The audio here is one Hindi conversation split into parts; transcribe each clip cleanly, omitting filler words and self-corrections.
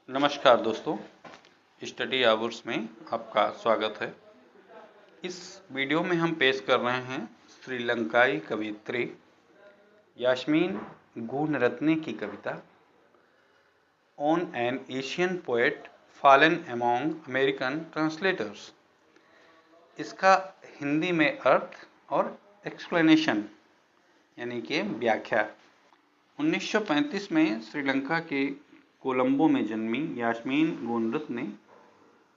नमस्कार दोस्तों, स्टडी आवर्स में आपका स्वागत है। इस वीडियो में हम पेश कर रहे हैं श्रीलंकाई कवयित्री यास्मीन गुणरत्ने की कविता on an Asian poet fallen among American translators. इसका हिंदी में अर्थ और एक्सप्लेनेशन यानी कि व्याख्या। 1935 में श्रीलंका के कोलंबो में जन्मी यास्मीन गुणरत्ने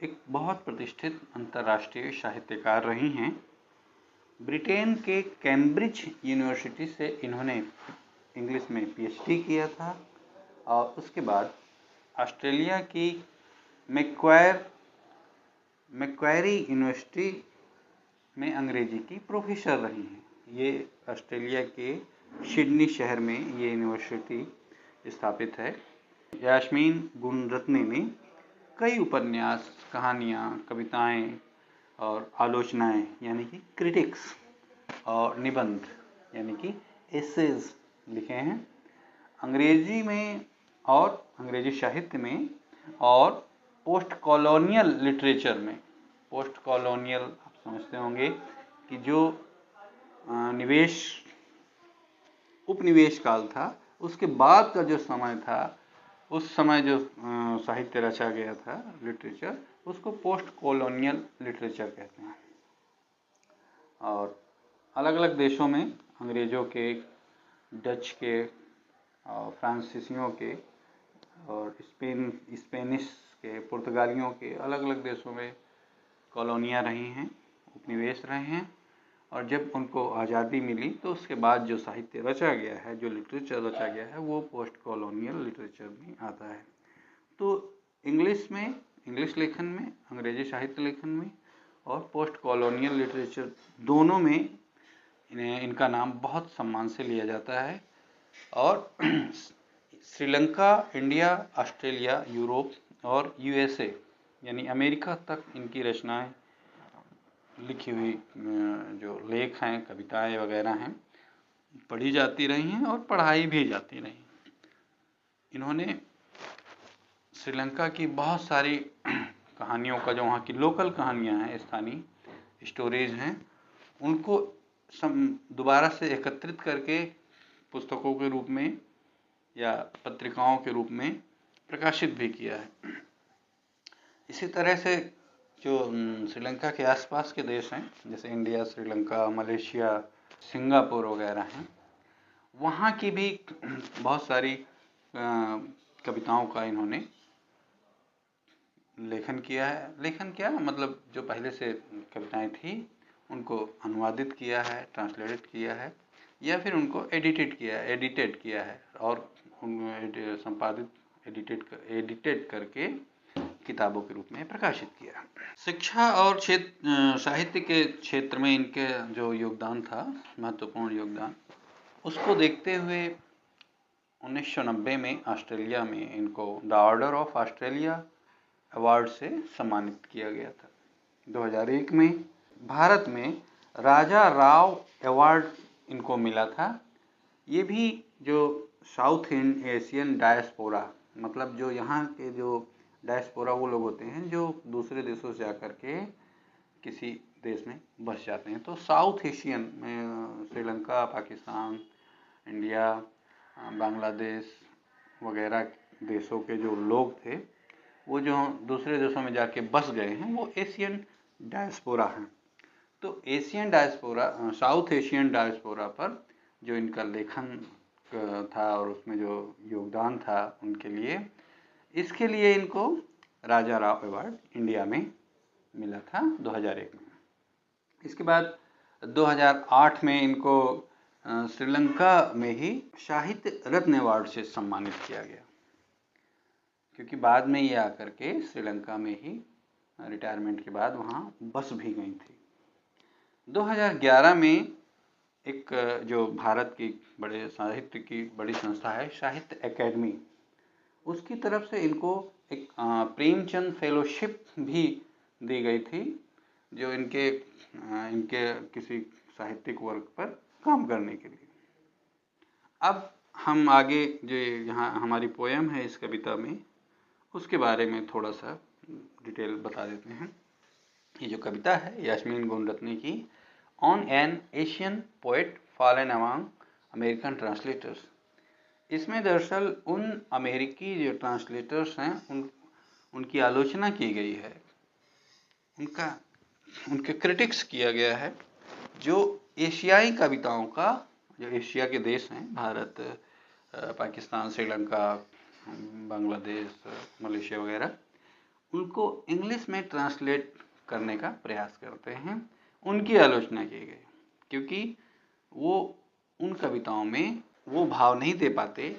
एक बहुत प्रतिष्ठित अंतर्राष्ट्रीय साहित्यकार रही हैं। ब्रिटेन के कैम्ब्रिज यूनिवर्सिटी से इन्होंने इंग्लिश में पीएचडी किया था और उसके बाद ऑस्ट्रेलिया की मैक्वायरी यूनिवर्सिटी में अंग्रेजी की प्रोफेसर रही हैं। ये ऑस्ट्रेलिया के सिडनी शहर में ये यूनिवर्सिटी स्थापित है। यास्मीन गुणरत्ने ने कई उपन्यास, कहानियाँ, कविताएं और आलोचनाएं यानी कि क्रिटिक्स और निबंध यानी कि एसेज लिखे हैं। अंग्रेजी में और अंग्रेजी साहित्य में और पोस्ट कॉलोनियल लिटरेचर में। पोस्ट कॉलोनियल आप समझते होंगे कि जो उपनिवेश काल था, उसके बाद का जो समय था, उस समय जो साहित्य रचा गया था, लिटरेचर, उसको पोस्ट कॉलोनियल लिटरेचर कहते हैं। और अलग अलग देशों में अंग्रेज़ों के, डच के और फ्रांसीसियों के और स्पेनिश के, पुर्तगालियों के अलग अलग देशों में कॉलोनियाँ रही हैं, उपनिवेश रहे हैं। और जब उनको आज़ादी मिली तो उसके बाद जो साहित्य रचा गया है, जो लिटरेचर रचा गया है, वो पोस्ट कॉलोनियल लिटरेचर में आता है। तो इंग्लिश लेखन में, अंग्रेजी साहित्य लेखन में और पोस्ट कॉलोनियल लिटरेचर दोनों में इनका नाम बहुत सम्मान से लिया जाता है। और श्रीलंका, इंडिया, ऑस्ट्रेलिया, यूरोप और यूएसए यानी अमेरिका तक इनकी रचनाएं, लिखी हुई जो लेख हैं, कविताएं वगैरह हैं, पढ़ी जाती रही हैं और पढ़ाई भी जाती रही। इन्होंने श्रीलंका की बहुत सारी कहानियों का, जो वहाँ की लोकल कहानियाँ हैं, स्थानीय स्टोरीज हैं, उनको दोबारा से एकत्रित करके पुस्तकों के रूप में या पत्रिकाओं के रूप में प्रकाशित भी किया है। इसी तरह से जो श्रीलंका के आसपास के देश हैं, जैसे इंडिया, श्रीलंका, मलेशिया, सिंगापुर वगैरह हैं, वहाँ की भी बहुत सारी कविताओं का इन्होंने लेखन किया है। लेखन क्या मतलब, जो पहले से कविताएं थी उनको अनुवादित किया है, ट्रांसलेटेड किया है, या फिर उनको एडिटेड किया है और संपादित एडिटेड करके किताबों के रूप में प्रकाशित किया। शिक्षा और साहित्य के क्षेत्र में इनके जो योगदान था, महत्वपूर्ण योगदान, उसको देखते हुए 1990 में ऑस्ट्रेलिया में इनको the order of Australia award से सम्मानित किया गया था। 2001 में भारत में राजा राव अवार्ड इनको मिला था। ये भी जो साउथ एशियन डायस्पोरा, मतलब जो यहाँ के जो डायस्पोरा वो लोग होते हैं जो दूसरे देशों से आकर के किसी देश में बस जाते हैं। तो साउथ एशियन में श्रीलंका, पाकिस्तान, इंडिया, बांग्लादेश वगैरह देशों के जो लोग थे, वो जो दूसरे देशों में जाके बस गए हैं, वो एशियन डायस्पोरा हैं। तो Asian diaspora, south Asian diaspora पर जो इनका लेखन था और उसमें जो योगदान था उनके लिए, इसके लिए इनको राजा राव अवार्ड इंडिया में मिला था 2001 में। इसके बाद 2008 में इनको श्रीलंका में ही साहित्य रत्न अवार्ड से सम्मानित किया गया, क्योंकि बाद में ये आकर के श्रीलंका में ही रिटायरमेंट के बाद वहाँ बस भी गई थी। 2011 में एक जो भारत की बड़े साहित्य की बड़ी संस्था है, साहित्य अकेडमी, उसकी तरफ से इनको एक प्रेमचंद फेलोशिप भी दी गई थी, जो इनके किसी साहित्यिक वर्क पर काम करने के लिए। अब हम आगे जो यहाँ हमारी पोयम है, इस कविता में उसके बारे में थोड़ा सा डिटेल बता देते हैं। ये जो कविता है यास्मीन गुणरत्ने की, on an Asian poet fallen among American translators, इसमें दरअसल उन अमेरिकी जो ट्रांसलेटर्स हैं उनकी आलोचना की गई है, उनके क्रिटिक्स किया गया है, जो एशियाई कविताओं का, जो एशिया के देश हैं, भारत, पाकिस्तान, श्रीलंका, बांग्लादेश, मलेशिया वगैरह, उनको इंग्लिश में ट्रांसलेट करने का प्रयास करते हैं, उनकी आलोचना की गई, क्योंकि वो उन कविताओं में वो भाव नहीं दे पाते,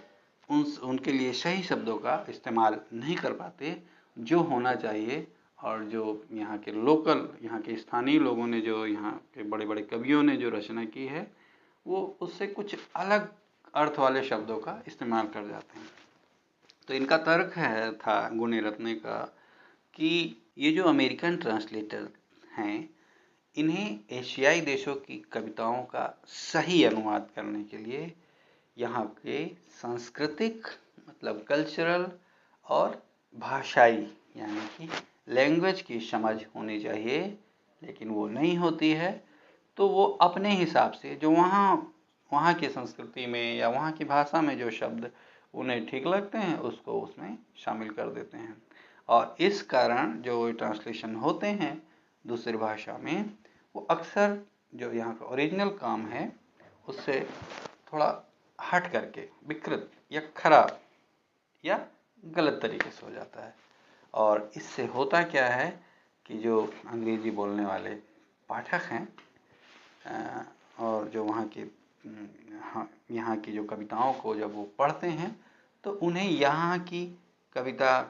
उनके लिए सही शब्दों का इस्तेमाल नहीं कर पाते जो होना चाहिए, और जो यहाँ के लोकल, यहाँ के स्थानीय लोगों ने, जो यहाँ के बड़े बड़े कवियों ने जो रचना की है, वो उससे कुछ अलग अर्थ वाले शब्दों का इस्तेमाल कर जाते हैं। तो इनका तर्क था गुणरत्ने का कि ये जो अमेरिकन ट्रांसलेटर हैं, इन्हें एशियाई देशों की कविताओं का सही अनुवाद करने के लिए यहाँ के सांस्कृतिक, मतलब कल्चरल और भाषाई, यानी कि लैंग्वेज की समझ होनी चाहिए, लेकिन वो नहीं होती है। तो वो अपने हिसाब से जो वहाँ की संस्कृति में या वहाँ की भाषा में जो शब्द उन्हें ठीक लगते हैं, उसको उसमें शामिल कर देते हैं, और इस कारण जो ट्रांसलेशन होते हैं दूसरी भाषा में, वो अक्सर जो यहाँ का ओरिजिनल काम है उससे थोड़ा हट करके विकृत या खराब या गलत तरीके से हो जाता है। और इससे होता क्या है कि जो अंग्रेजी बोलने वाले पाठक हैं और जो यहाँ की जो कविताओं को जब वो पढ़ते हैं, तो उन्हें यहाँ की कविता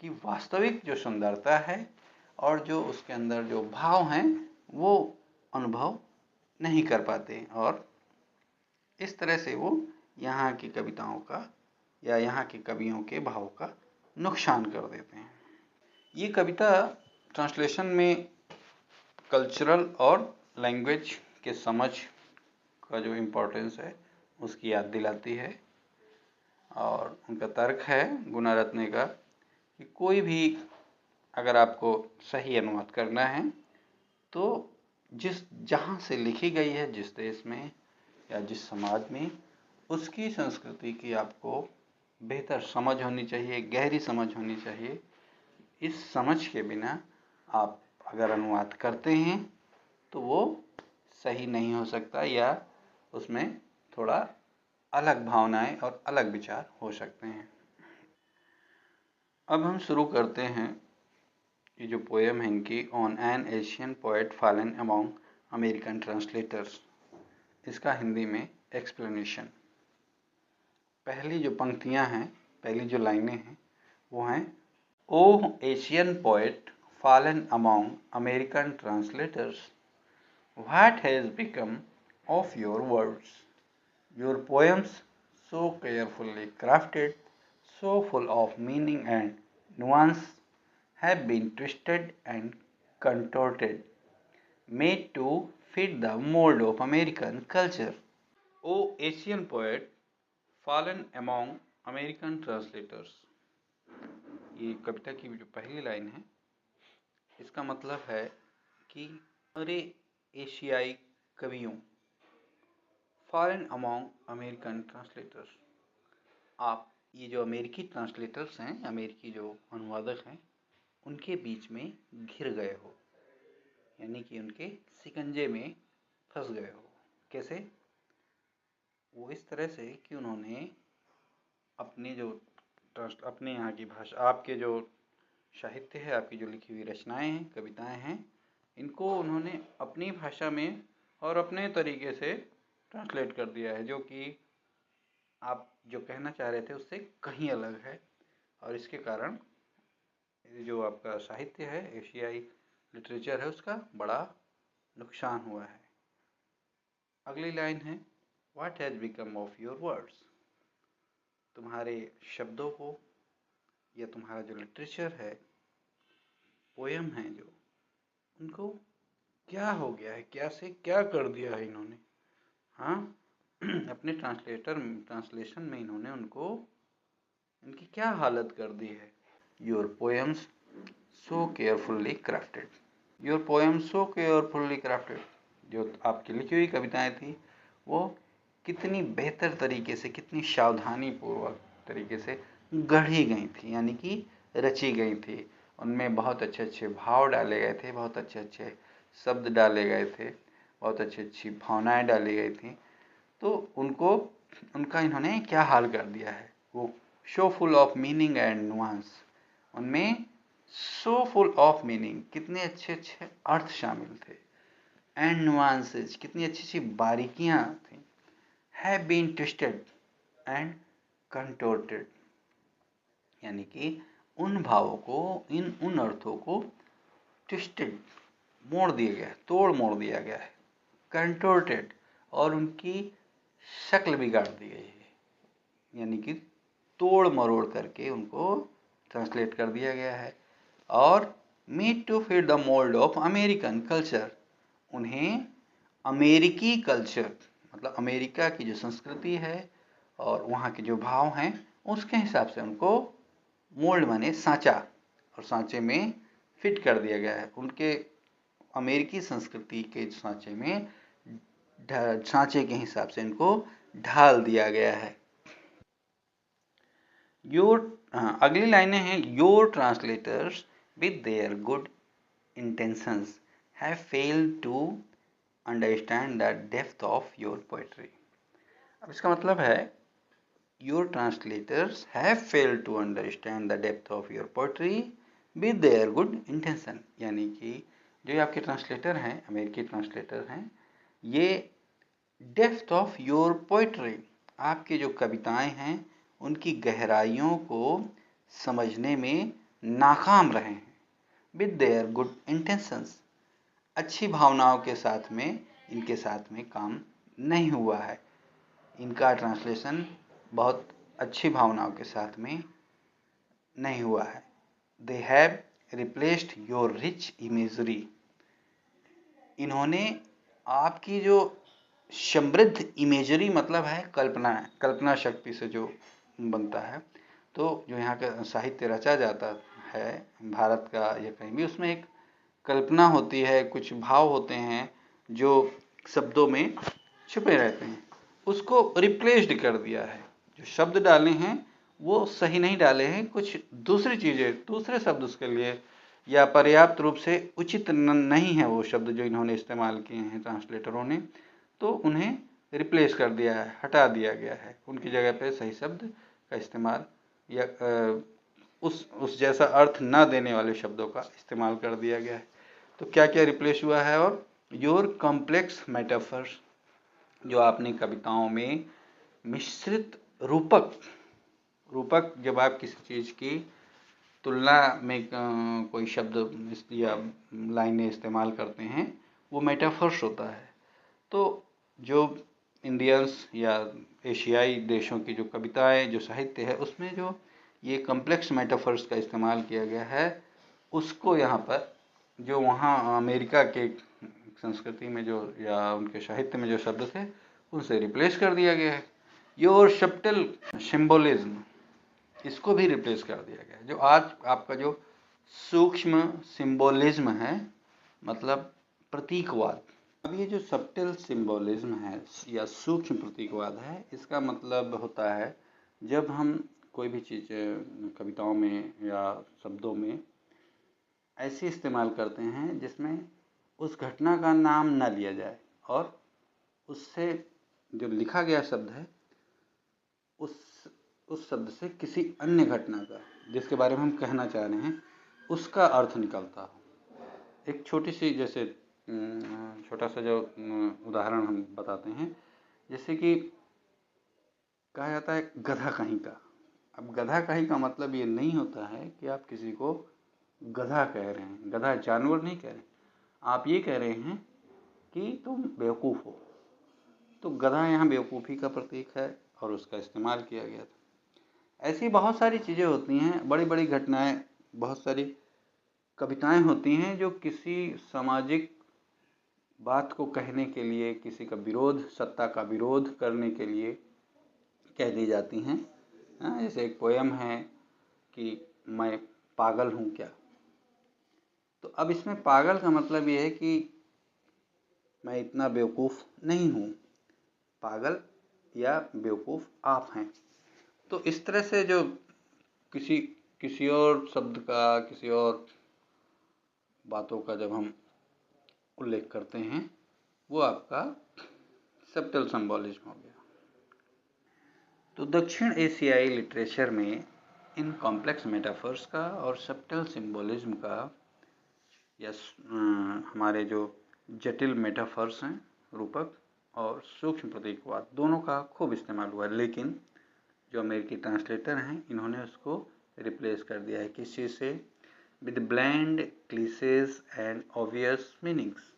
की वास्तविक जो सुंदरता है और जो उसके अंदर जो भाव हैं, वो अनुभव नहीं कर पाते, और इस तरह से वो यहाँ की कविताओं का या यहाँ के कवियों के भाव का नुकसान कर देते हैं। ये कविता ट्रांसलेशन में कल्चरल और लैंग्वेज के समझ का जो इम्पोर्टेंस है उसकी याद दिलाती है, और उनका तर्क है गुणरत्ने का कि कोई भी अगर आपको सही अनुवाद करना है, तो जहाँ से लिखी गई है, जिस देश में या जिस समाज में, उसकी संस्कृति की आपको बेहतर समझ होनी चाहिए, गहरी समझ होनी चाहिए। इस समझ के बिना आप अगर अनुवाद करते हैं तो वो सही नहीं हो सकता, या उसमें थोड़ा अलग भावनाएं और अलग विचार हो सकते हैं। अब हम शुरू करते हैं ये जो पोएम है इनकी, on an Asian poet fallen among American translators, इसका हिंदी में एक्सप्लेनेशन। पहली जो पंक्तियां हैं, पहली जो लाइनें हैं, वो हैं, O Asian poet fallen among American translators, what has become of your words, your poems so carefully crafted, so full of meaning and nuance, have been twisted and contorted, made to fit the mold of American culture. O Asian poet, fallen among American translators. ये कविता की जो पहली लाइन है, इसका मतलब है कि अरे एशियाई कवियों, फॉरेन अमॉन्ग अमेरिकन ट्रांसलेटर्स, आप ये जो अमेरिकी ट्रांसलेटर्स हैं, अमेरिकी जो अनुवादक हैं, उनके बीच में घिर गए हो, यानी कि उनके शिकंजे में फंस गए हो। कैसे? वो इस तरह से कि उन्होंने अपने यहाँ की भाषा, आपके जो साहित्य है, आपकी जो लिखी हुई रचनाएं हैं, कविताएं हैं, इनको उन्होंने अपनी भाषा में और अपने तरीके से ट्रांसलेट कर दिया है, जो कि आप जो कहना चाह रहे थे उससे कहीं अलग है, और इसके कारण जो आपका साहित्य है, एशियाई लिटरेचर है, उसका बड़ा नुकसान हुआ है। अगली लाइन है, what has become of your words, तुम्हारे शब्दों को या तुम्हारा जो लिटरेचर है, पोयम है जो, उनको क्या हो गया है, क्या से क्या कर दिया है इन्होंने। हाँ, अपने ट्रांसलेशन में इन्होंने उनको, इनकी क्या हालत कर दी है। Your poems so carefully crafted. Your poems so carefully crafted, जो आपकी लिखी हुई कविताएं थी वो कितनी बेहतर तरीके से, कितनी सावधानी पूर्वक तरीके से गढ़ी गई थी, यानी कि रची गई थी। उनमें बहुत अच्छे अच्छे भाव डाले गए थे, बहुत अच्छे अच्छे शब्द डाले गए थे, बहुत अच्छी अच्छी भावनाएं डाली गई थी। तो उनका इन्होंने क्या हाल कर दिया है, वो show full of meaning and nuance. उनमें सो फुल ऑफ मीनिंग, कितने अच्छे अच्छे अर्थ शामिल थे, एंड नुआंसेस, कितनी अच्छी अच्छी बारीकियां थी, हैव बीन ट्विस्टेड एंड कंटोर्टेड, यानी कि उन भावों को, उन अर्थों को ट्विस्टेड, मोड़ दिया गया है, तोड़ मोड़ दिया गया है, कंटोर्टेड, और उनकी शक्ल बिगाड़ दी गई है, यानी कि तोड़ मरोड़ करके उनको ट्रांसलेट कर दिया गया है। और made to fit the mould of American culture, उन्हें अमेरिकी कल्चर, मतलब अमेरिका की जो संस्कृति है और वहाँ के जो भाव हैं उसके हिसाब से उनको मोल्ड माने सांचा, और सांचे में फिट कर दिया गया है। उनके अमेरिकी संस्कृति के सांचे में, सांचे के हिसाब से इनको ढाल दिया गया है। अगली लाइनें हैं, your translators with their good intentions have failed to understand the depth of your poetry. अब इसका मतलब है, your translators have failed to understand the depth of your poetry with their good intention, यानी कि जो आपके ट्रांसलेटर हैं, अमेरिकी ट्रांसलेटर हैं, ये डेप्थ ऑफ योर पोएट्री, आपकी जो कविताएं हैं उनकी गहराइयों को समझने में नाकाम रहे हैं। विद देयर गुड इंटेंशंस, अच्छी भावनाओं के साथ में इनके साथ में काम नहीं हुआ है, इनका ट्रांसलेशन बहुत अच्छी भावनाओं के साथ में नहीं हुआ है। They have replaced your rich imagery, इन्होंने आपकी जो समृद्ध इमेजरी, मतलब है कल्पना, कल्पना शक्ति से जो बनता है, तो जो यहाँ का साहित्य रचा जाता है भारत का या कहीं भी, उसमें एक कल्पना होती है, कुछ भाव होते हैं जो शब्दों में छुपे रहते हैं, उसको रिप्लेस्ड कर दिया है। जो शब्द डाले हैं वो सही नहीं डाले हैं, कुछ दूसरी चीज़ें, दूसरे शब्द उसके लिए, या पर्याप्त रूप से उचित नहीं है वो शब्द जो इन्होंने इस्तेमाल किए हैं ट्रांसलेटरों ने, तो उन्हें रिप्लेस कर दिया है, हटा दिया गया है, उनकी जगह पे सही शब्द का इस्तेमाल या उस जैसा अर्थ ना देने वाले शब्दों का इस्तेमाल कर दिया गया है। तो क्या क्या रिप्लेस हुआ है, और योर कॉम्प्लेक्स मेटाफर्स, जो आपने कविताओं में मिश्रित रूपक, जब आप किसी चीज़ की तुलना में कोई शब्द या लाइनें इस्तेमाल करते हैं, वो मेटाफर्स होता है। तो जो इंडियंस या एशियाई देशों की जो कविताएं, जो साहित्य है, उसमें जो ये कॉम्प्लेक्स मेटाफर्स का इस्तेमाल किया गया है, उसको यहाँ पर जो वहाँ अमेरिका के संस्कृति में जो या उनके साहित्य में जो शब्द थे उनसे रिप्लेस कर दिया गया है। योर सब्टल सिंबोलिज्म, इसको भी रिप्लेस कर दिया गया है। जो आज आपका जो सूक्ष्म सिंबोलिज्म है, मतलब प्रतीकवाद, अब ये जो सब्टल सिंबोलिज्म है या सूक्ष्म प्रतीकवाद है, इसका मतलब होता है जब हम कोई भी चीज़ कविताओं में या शब्दों में ऐसे इस्तेमाल करते हैं जिसमें उस घटना का नाम ना लिया जाए, और उससे जो लिखा गया शब्द है उस शब्द से किसी अन्य घटना का, जिसके बारे में हम कहना चाह रहे हैं, उसका अर्थ निकलता हो। एक छोटी सी, जैसे छोटा सा जो उदाहरण हम बताते हैं, जैसे कि कहा जाता है गधा कहीं का। अब गधा कहीं का मतलब ये नहीं होता है कि आप किसी को गधा कह रहे हैं, गधा जानवर नहीं कह रहे, आप ये कह रहे हैं कि तुम बेवकूफ़ हो। तो गधा यहाँ बेवकूफ़ी का प्रतीक है और उसका इस्तेमाल किया गया था। ऐसी बहुत सारी चीज़ें होती हैं, बड़ी बड़ी घटनाएं, बहुत सारी कविताएं होती हैं जो किसी सामाजिक बात को कहने के लिए, किसी का विरोध, सत्ता का विरोध करने के लिए कह दी जाती हैं। जैसे एक पोयम है कि मैं पागल हूँ क्या। तो अब इसमें पागल का मतलब ये है कि मैं इतना बेवकूफ़ नहीं हूँ, पागल या बेवकूफ़ आप हैं। तो इस तरह से जो किसी किसी और शब्द का, किसी और बातों का जब हम उल्लेख करते हैं, वो आपका सबटल सिंबोलिज्म हो गया। तो दक्षिण एशियाई लिटरेचर में इन कॉम्प्लेक्स मेटाफर्स का और सबटल सिंबोलिज्म का या हमारे जो जटिल मेटाफर्स हैं, रूपक और सूक्ष्म प्रतीकवाद, दोनों का खूब इस्तेमाल हुआ। लेकिन जो अमेरिकी ट्रांसलेटर हैं, इन्होंने उसको रिप्लेस कर दिया है किस चीज़ से, with bland clichés and obvious meanings.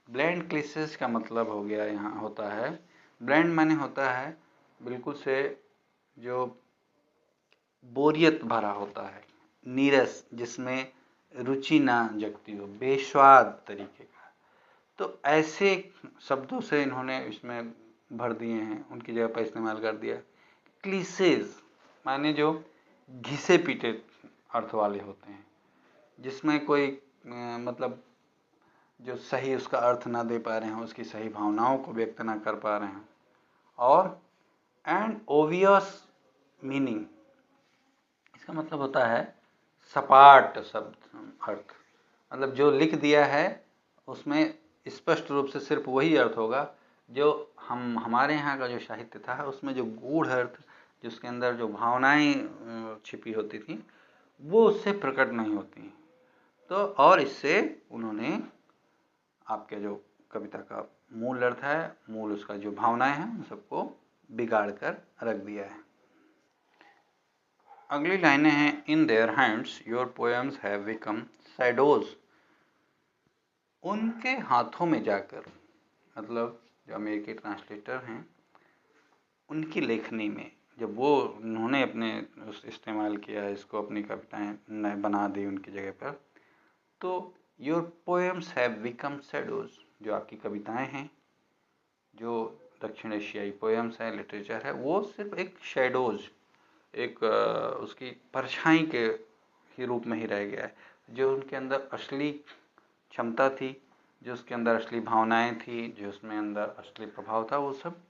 Bland clichés का मतलब हो गया, यहाँ होता है ब्लैंड माने होता है बिल्कुल से जो बोरियत भरा होता है, नीरस, जिसमें रुचि ना जगती हो, बेस्वाद तरीके का। तो ऐसे शब्दों से इन्होंने इसमें भर दिए हैं, उनकी जगह पर इस्तेमाल कर दिया। क्लिसेज माने जो घिसे पीटे अर्थ वाले होते हैं, जिसमें कोई मतलब जो सही उसका अर्थ ना दे पा रहे हैं, उसकी सही भावनाओं को व्यक्त ना कर पा रहे हैं। और एंड ओवियस मीनिंग, इसका मतलब होता है सपाट शब्द अर्थ, मतलब जो लिख दिया है उसमें स्पष्ट रूप से सिर्फ वही अर्थ होगा जो हमारे यहाँ का जो साहित्य था उसमें जो गूढ़ अर्थ, जिसके अंदर जो भावनाएं छिपी होती थी, वो उससे प्रकट नहीं होती। तो और इससे उन्होंने आपके जो कविता का मूल अर्थ है, मूल उसका जो भावनाएं हैं, उन सबको बिगाड़ कर रख दिया है। अगली लाइनें हैं, in their hands your poems have become shadows. उनके हाथों में जाकर, मतलब जो अमेरिकी ट्रांसलेटर हैं, उनकी लेखनी में जब वो उन्होंने अपने इस्तेमाल किया है इसको, अपनी कविताएं बना दी उनकी जगह पर, तो your poems have become shadows, जो आपकी कविताएं हैं, जो दक्षिण एशियाई पोएम्स है, लिटरेचर है, वो सिर्फ एक शैडोज, एक उसकी परछाई के ही रूप में ही रह गया है। जो उनके अंदर असली क्षमता थी, जो उसके अंदर असली भावनाएं थी, जो उसमें अंदर असली प्रभाव था, वो सब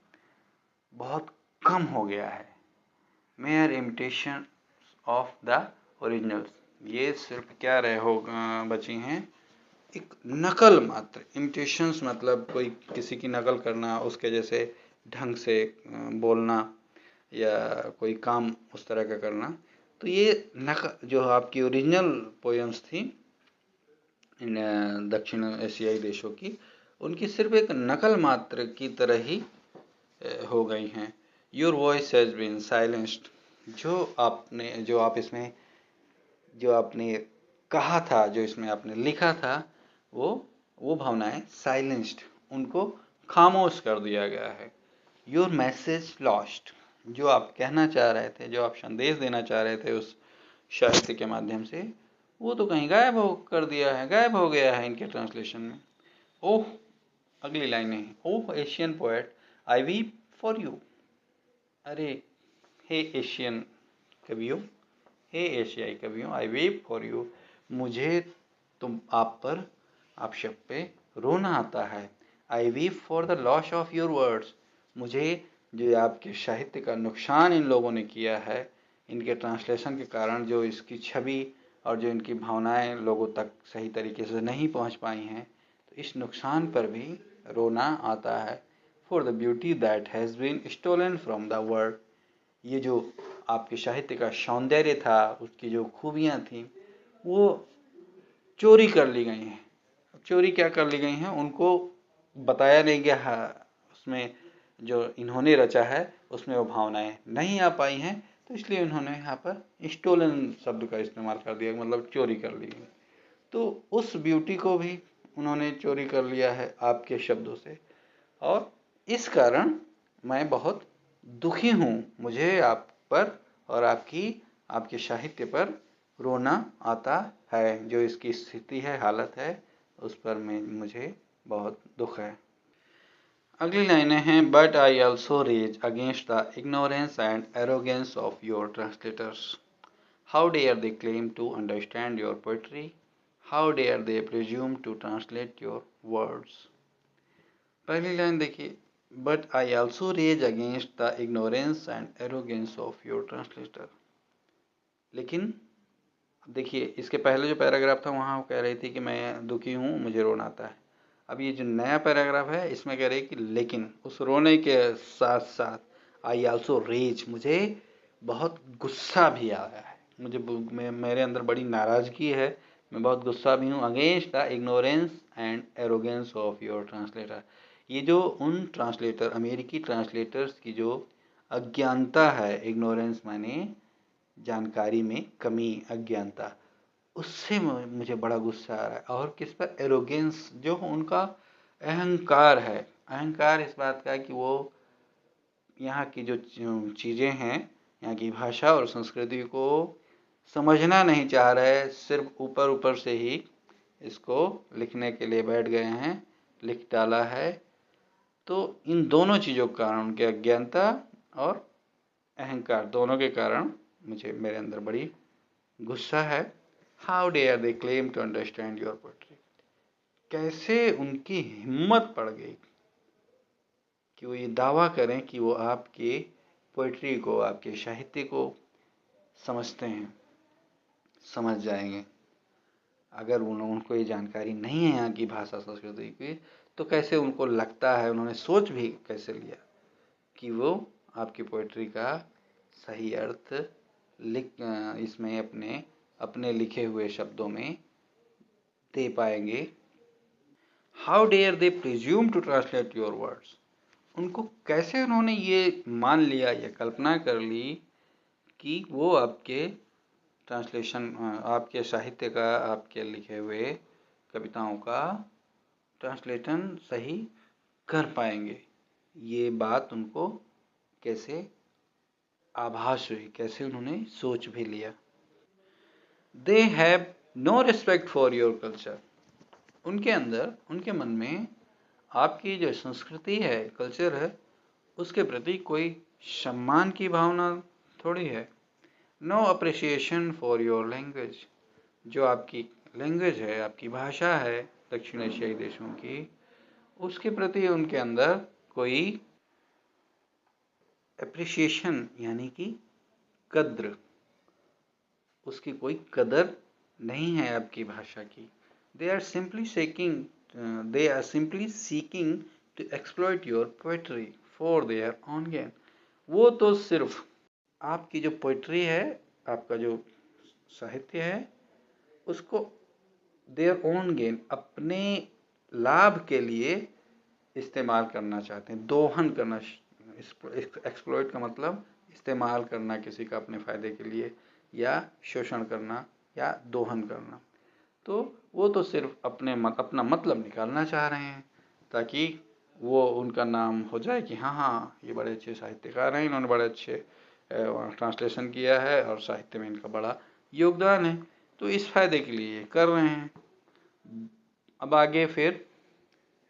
बहुत कम हो गया है। Mayor imitation of the originals, ये सिर्फ क्या रहे हो बची हैं, एक नकल मात्र। इमिटेशंस मतलब कोई किसी की नकल करना, उसके जैसे ढंग से बोलना या कोई काम उस तरह का करना। तो ये नकल, जो आपकी ओरिजिनल पोएम्स थी इन दक्षिण एशियाई देशों की, उनकी सिर्फ एक नकल मात्र की तरह ही हो गई हैं। Your voice has been silenced, जो आपने कहा था, जो इसमें आपने लिखा था, वो भावनाएं साइलेंस्ड, उनको खामोश कर दिया गया है। योर मैसेज लॉस्ट, जो आप कहना चाह रहे थे, जो आप संदेश देना चाह रहे थे उस साहित्य के माध्यम से, वो तो कहीं गायब हो गया है इनके ट्रांसलेशन में। ओह, अगली लाइन है, oh Asian poet I weep for you. अरे हे एशियन कवियों, हे एशियाई कवियों, आई वीप फॉर यू, मुझे आप सब पे रोना आता है। I weep for the loss of your words, मुझे जो आपके साहित्य का नुकसान इन लोगों ने किया है, इनके ट्रांसलेशन के कारण जो इसकी छवि और जो इनकी भावनाएं लोगों तक सही तरीके से नहीं पहुंच पाई हैं, तो इस नुकसान पर भी रोना आता है। For the beauty that has been stolen from the world, ये जो आपके साहित्य का सौंदर्य था, उसकी जो खूबियाँ थी, वो चोरी कर ली गई हैं। चोरी क्या कर ली गई हैं, उनको बताया नहीं गया है, उसमें जो इन्होंने रचा है उसमें वो भावनाएं नहीं आ पाई हैं, तो इसलिए उन्होंने यहाँ पर स्टोलन शब्द का इस्तेमाल कर दिया, मतलब चोरी कर ली। तो उस ब्यूटी को भी उन्होंने चोरी कर लिया है आपके शब्दों से, और इस कारण मैं बहुत दुखी हूँ। मुझे आप पर और आपके साहित्य पर रोना आता है। जो इसकी स्थिति है, हालत है, उस पर मुझे बहुत दुख है। अगली लाइनें हैं, but I also rage against the ignorance and arrogance of your translators. How dare they claim to understand your poetry? How dare they presume to translate your words? पहली लाइन देखिए, but I also rage against the ignorance and arrogance of your translator. लेकिन देखिए, इसके पहले जो पैराग्राफ था वहाँ वो कह रही थी कि मैं दुखी हूँ, मुझे रोना आता है। अब ये जो नया पैराग्राफ है इसमें कह रही है कि लेकिन उस रोने के साथ साथ आई ऑल्सो रेज, मुझे बहुत गुस्सा भी आया है, मेरे अंदर बड़ी नाराज़गी है, मैं बहुत गुस्सा भी हूँ against the ignorance and arrogance of your translator. ये जो उन ट्रांसलेटर, अमेरिकी ट्रांसलेटर्स की जो अज्ञानता है, इग्नोरेंस माने जानकारी में कमी, अज्ञानता, उससे मुझे बड़ा गुस्सा आ रहा है। और किस पर? एरोगेंस, जो उनका अहंकार है। अहंकार इस बात का कि वो यहाँ की जो चीज़ें हैं, यहाँ की भाषा और संस्कृति को समझना नहीं चाह रहे, सिर्फ ऊपर ऊपर से ही इसको लिखने के लिए बैठ गए हैं, लिख डाला है। तो इन दोनों चीज़ों के कारण, उनके अज्ञानता और अहंकार, दोनों के कारण मुझे, मेरे अंदर बड़ी गुस्सा है। How dare they claim to understand your poetry, कैसे उनकी हिम्मत पड़ गई कि वो ये दावा करें कि वो आपके पोएट्री को, आपके साहित्य को समझते हैं, समझ जाएंगे। अगर उनको ये जानकारी नहीं है यहाँ की भाषा संस्कृति की, तो कैसे उनको लगता है, उन्होंने सोच भी कैसे लिया कि वो आपकी पोएट्री का सही अर्थ इसमें अपने लिखे हुए शब्दों में दे पाएंगे। How dare they presume to translate your words, उनको कैसे उन्होंने ये मान लिया या कल्पना कर ली कि वो आपके ट्रांसलेशन, आपके साहित्य का, आपके लिखे हुए कविताओं का ट्रांसलेशन सही कर पाएंगे। ये बात उनको कैसे आभास हुई, कैसे उन्होंने सोच भी लिया। They have no respect for your culture, उनके अंदर, उनके मन में आपकी जो संस्कृति है, कल्चर है, उसके प्रति कोई सम्मान की भावना थोड़ी है। No appreciation for your language, जो आपकी लैंग्वेज है, आपकी भाषा है दक्षिण एशियाई देशों की, उसके प्रति उनके अंदर कोई अप्रिसिएशन यानी कि कद्र, उसकी कोई कदर नहीं है आपकी भाषा की। They are simply seeking to exploit your poetry for their own gain. वो तो सिर्फ आपकी जो पोएट्री है, आपका जो साहित्य है, उसको देयर ओन गेन, अपने लाभ के लिए इस्तेमाल करना चाहते हैं, दोहन करना। एक्सप्लॉइट का मतलब इस्तेमाल करना किसी का अपने फ़ायदे के लिए, या शोषण करना, या दोहन करना। तो वो तो सिर्फ अपना मतलब निकालना चाह रहे हैं, ताकि वो उनका नाम हो जाए कि हाँ हाँ ये बड़े अच्छे साहित्यकार हैं, इन्होंने बड़े अच्छे ट्रांसलेशन किया है और साहित्य में इनका बड़ा योगदान है, तो इस फायदे के लिए कर रहे हैं। अब आगे फिर,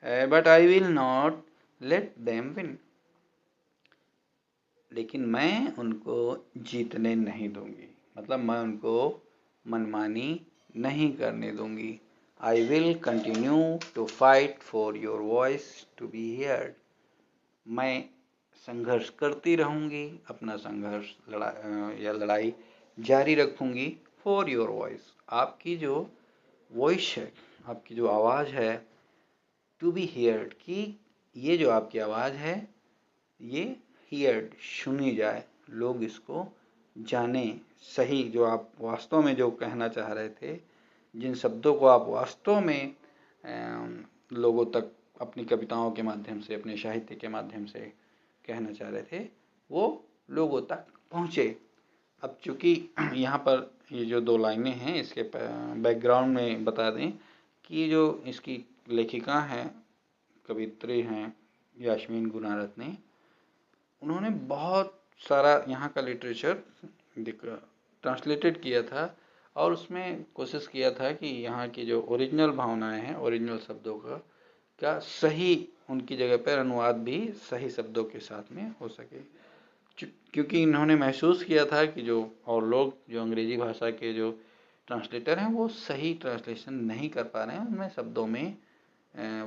but I will not let them win, लेकिन मैं उनको जीतने नहीं दूंगी, मतलब मैं उनको मनमानी नहीं करने दूंगी। I will continue to fight for your voice to be heard, मैं संघर्ष करती रहूंगी, अपना संघर्ष लड़ाई जारी रखूंगी। फॉर योर वॉइस, आपकी जो वॉइस है, आपकी जो आवाज़ है, टू बी हियर्ड, कि ये जो आपकी आवाज़ है ये हियर्ड, सुनी जाए, लोग इसको जाने, सही जो आप वास्तव में जो कहना चाह रहे थे, जिन शब्दों को आप वास्तव में लोगों तक अपनी कविताओं के माध्यम से, अपने साहित्य के माध्यम से कहना चाह रहे थे, वो लोगों तक पहुँचे। अब चूँकि यहाँ पर ये जो 2 लाइनें हैं, इसके बैकग्राउंड में बता दें कि जो इसकी लेखिका हैं, कवित्री हैं यास्मीन गुनारत ने, उन्होंने बहुत सारा यहाँ का लिटरेचर ट्रांसलेटेड किया था, और उसमें कोशिश किया था कि यहाँ की जो ओरिजिनल भावनाएं हैं, ओरिजिनल शब्दों का सही उनकी जगह पर अनुवाद भी सही शब्दों के साथ में हो सके। क्योंकि इन्होंने महसूस किया था कि जो और लोग जो अंग्रेजी भाषा के जो ट्रांसलेटर हैं वो सही ट्रांसलेशन नहीं कर पा रहे हैं, उनमें शब्दों में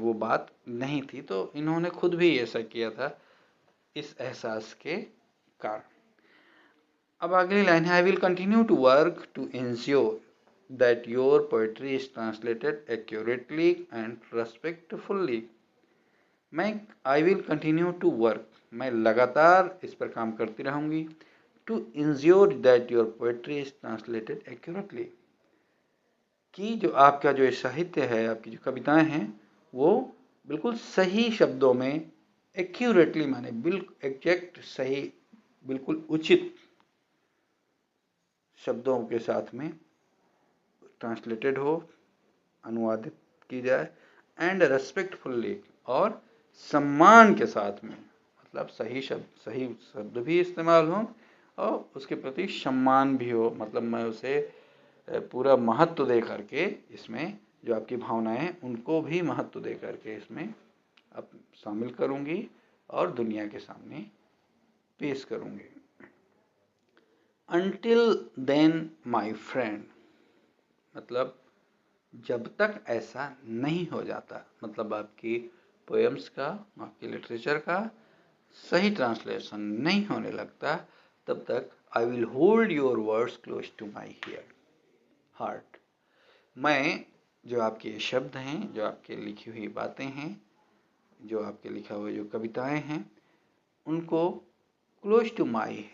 वो बात नहीं थी, तो इन्होंने खुद भी ऐसा किया था इस एहसास के कारण। अब अगली लाइन है, I will continue to work to ensure that your poetry is translated accurately and respectfully. I will continue to work, मैं लगातार इस पर काम करती रहूंगी, to ensure that your poetry is translated accurately, कि जो आपका जो साहित्य है, आपकी जो कविताएं हैं, वो बिल्कुल सही शब्दों में, एक्यूरेटली माने बिल्कुल एग्जैक्ट सही, बिल्कुल उचित शब्दों के साथ में ट्रांसलेटेड हो, अनुवादित की जाए, एंड रेस्पेक्टफुल्ली, और सम्मान के साथ में, मतलब सही शब्द भी इस्तेमाल हो और उसके प्रति सम्मान भी हो, मतलब मैं उसे पूरा महत्व दे करके इसमें जो आपकी भावनाएं हैं उनको भी महत्व दे करके इसमें अब शामिल करूंगी और दुनिया के सामने पेश करूंगी। Until then my friend, मतलब जब तक ऐसा नहीं हो जाता, मतलब आपकी पोएम्स का, आपकी लिटरेचर का सही ट्रांसलेशन नहीं होने लगता, तब तक I will hold your words close to my heart. मैं जो आपके शब्द हैं, जो आपके लिखी हुई बातें हैं, जो आपके लिखा हुआ जो कविताएं हैं, उनको क्लोज टू माई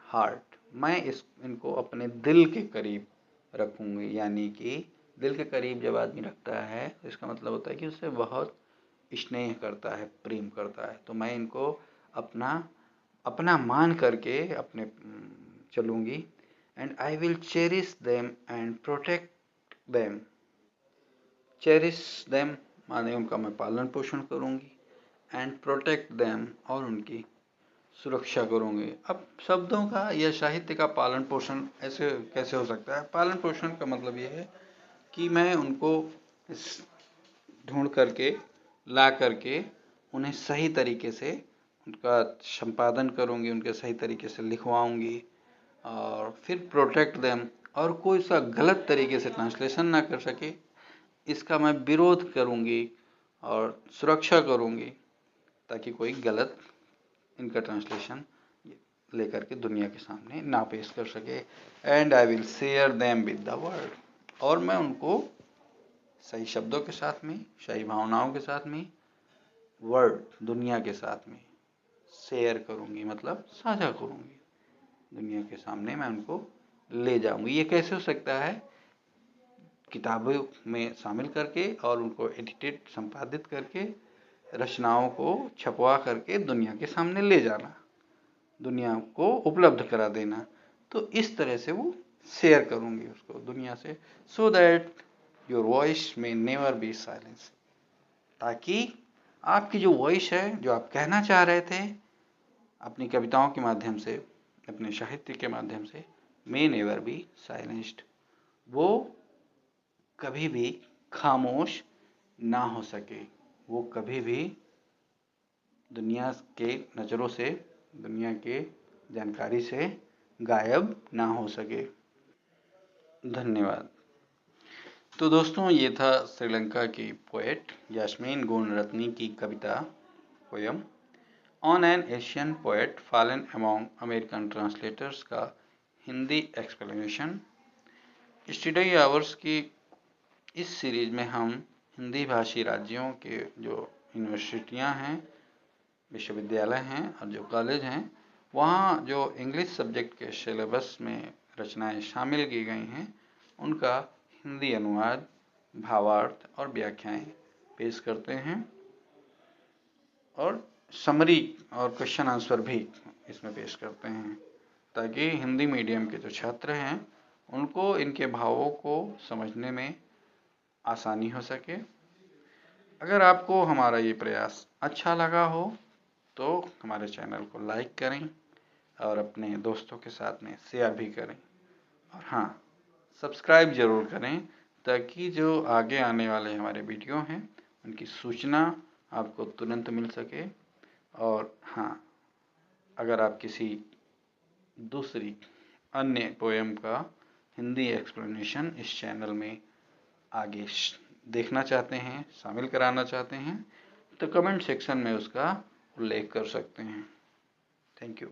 हार्ट, मैं इनको अपने दिल के करीब रखूंगी। यानी कि दिल के करीब जब आदमी रखता है तो इसका मतलब होता है कि उससे बहुत स्नेह करता है, प्रेम करता है। तो मैं इनको अपना मान करके अपने चलूंगी। And I will cherish them and protect them. Cherish them माने उनका मैं पालन पोषण करूंगी, एंड प्रोटेक्ट देम, और उनकी सुरक्षा करूंगी। अब शब्दों का या साहित्य का पालन पोषण ऐसे कैसे हो सकता है? पालन पोषण का मतलब ये है कि मैं उनको ढूंढ करके ला करके उन्हें सही तरीके से उनका संपादन करूंगी, उनके सही तरीके से लिखवाऊंगी, और फिर प्रोटेक्ट देम, और कोई सा गलत तरीके से ट्रांसलेशन ना कर सके इसका मैं विरोध करूंगी और सुरक्षा करूंगी, ताकि कोई गलत इनका ट्रांसलेशन लेकर के दुनिया के सामने ना पेश कर सके। And I will share them with the world, और मैं उनको सही शब्दों के साथ में, सही भावनाओं के साथ में, वर्ल्ड दुनिया के साथ में शेयर करूंगी, मतलब साझा करूंगी, दुनिया के सामने मैं उनको ले जाऊंगी। ये कैसे हो सकता है? किताबों में शामिल करके और उनको एडिटेड, संपादित करके, रचनाओं को छपवा करके दुनिया के सामने ले जाना, दुनिया को उपलब्ध करा देना। तो इस तरह से वो शेयर करूंगी उसको दुनिया से, सो दैट योर वॉइस में नेवर बी साइलेंस, ताकि आपकी जो वॉइस है, जो आप कहना चाह रहे थे अपनी कविताओं के माध्यम से, अपने साहित्य के माध्यम से, मे नेवर बी साइलेंस्ड, वो कभी भी खामोश ना हो सके, वो कभी भी दुनिया के नज़रों से, दुनिया के जानकारी से गायब ना हो सके। धन्यवाद। तो दोस्तों, ये था श्रीलंका की पोएट यास्मीन गुणरत्नी की कविता poem on an Asian poet fallen among American translators का हिंदी एक्सप्लेनेशन। स्टडी आवर्स की इस सीरीज में हम हिंदी भाषी राज्यों के जो यूनिवर्सिटियां हैं, विश्वविद्यालय हैं और जो कॉलेज हैं, वहाँ जो इंग्लिश सब्जेक्ट के सिलेबस में रचनाएं शामिल की गई हैं, उनका हिंदी अनुवाद, भावार्थ और व्याख्याएं पेश करते हैं, और समरी और क्वेश्चन आंसर भी इसमें पेश करते हैं, ताकि हिंदी मीडियम के जो छात्र हैं उनको इनके भावों को समझने में आसानी हो सके। अगर आपको हमारा ये प्रयास अच्छा लगा हो तो हमारे चैनल को लाइक करें और अपने दोस्तों के साथ में शेयर भी करें, और हाँ, सब्सक्राइब ज़रूर करें, ताकि जो आगे आने वाले हमारे वीडियो हैं उनकी सूचना आपको तुरंत मिल सके। और हाँ, अगर आप किसी दूसरी अन्य पोएम का हिंदी एक्सप्लेनेशन इस चैनल में आगे देखना चाहते हैं, शामिल कराना चाहते हैं, तो कमेंट सेक्शन में उसका उल्लेख कर सकते हैं। Thank you.